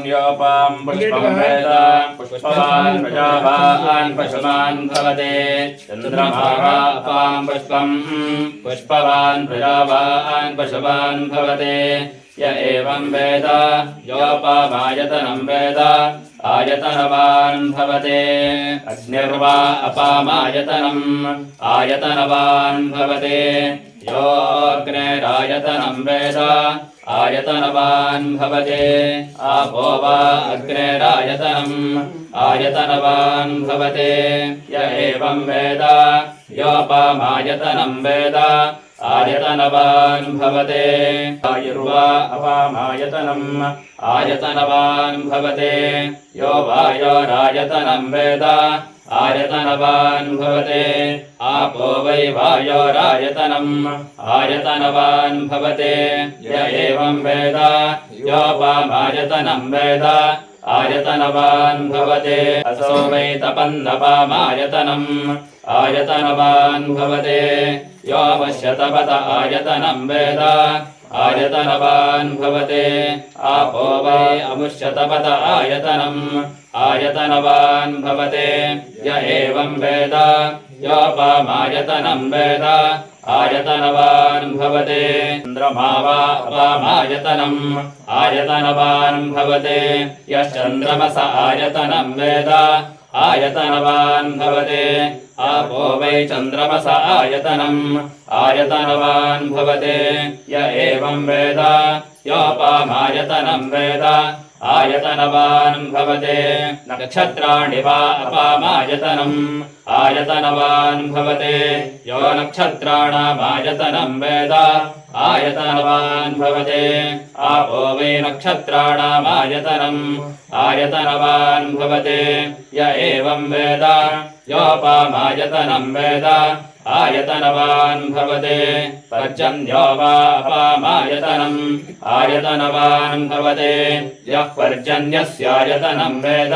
योपां पुष्पं वेद पुष्पवान् प्रजावान् पशुमान् भवते चन्द्रमावापां पुष्पं पुष्पवान् प्रजावान् पशुमान् भवते य एवं वेद योपामायतनं वेद आयतनवान् भवते अग्निर्वा अपामायतनम् आयतनवान् भवते योऽग्नेरायतनं वेद आयतनवान् भवते आपो वा अग्नेरायतनम् आयतनवान् भवते य एवं वेद योपामायतनं वेद आयतनवान् भवते आयुर्वा अपामायतनम् आयतनवान् भवते यो वायोरायतनं वेद आयतनवान् भवते आपो वै वायोरायतनम् आयतनवान् भवते य एवं वेद योपामायतनं वेद आयतनवान् भवते असो वै तपन्नपामायतनम् आयतनवान् भवते यो वश्यतपत आयतनं वेद आयतनवान् भवते आपो वै अमुष्यतपत आयतनम् आयतनवान् भवते य एवं वेद योपामायतनं वेद आयतनवान् भवते चन्द्रमा वा अपामायतनम् आयतनवान् भवते यश्चन्द्रमस आयतनं वेद आयतनवान् भवते आपो वै चन्द्रमस आयतनम् आयतनवान् भवते य एवं वेद योपामायतनं वेद आयतनवान् भवते नक्षत्राणि वा अपामायतनम् आयतनवान् भवते यो नक्षत्राणामायतनं वेद आयतनवान् भवते आपो वै नक्षत्राणामायतनम् आयतनवान् भवते य एवं वेद योपामायतनं वेद आयतनवान् भवते पर्जन्यो वा अपामायतनम् आयतनवान् भवते यः पर्जन्यस्यायतनं वेद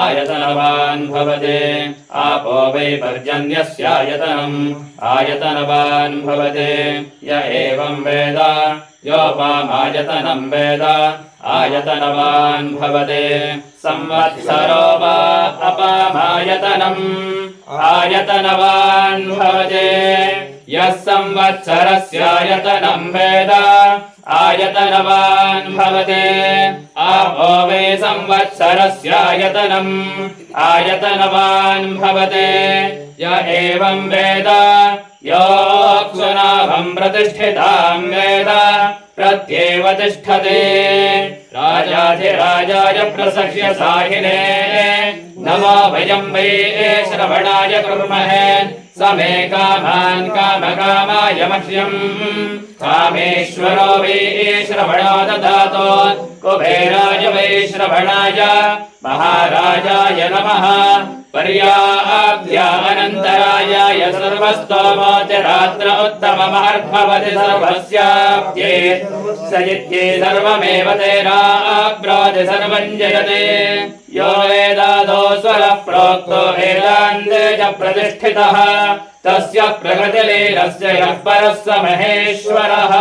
आयतनवान् भवते आपो वै पर्जन्यस्यायतनम् आयतनवान् भवते य एवं वेद योपामायतनं वेद आयतनवान् भवते संवत्सरो वा अपामायतनम् आयतनवान् भवते यः संवत्सरस्यायतनं वेद आयतनवान् भवते आपो वै संवत्सरस्यायतनम् आयतनवान् भवते य एवं वेद योऽक्षुनाभं प्रतिष्ठितां वेद प्रत्येव तिष्ठते राजाधिराजाय प्रसह्य साहिने नमो वयं वै श्रवणाय कुर्महे समे कामान् कामकामाय मह्यम् कामेश्वरो वै श्रवणो ददातु कुबेराय वै श्रवणाय महाराजाय नमः पर्याप्त्यानन्तरायाय सर्वस्तोमोतिरात्र उत्तममहर्भवति सर्वस्याप्त्ये स इत्ये सर्वमेव तेनाप्नोति सर्वं जयते यो वेदादो स्वरः प्रोक्तो वेदान्ते च प्रतिष्ठितः तस्य प्रकृतिलीनस्य यः परः स महेश्वरः।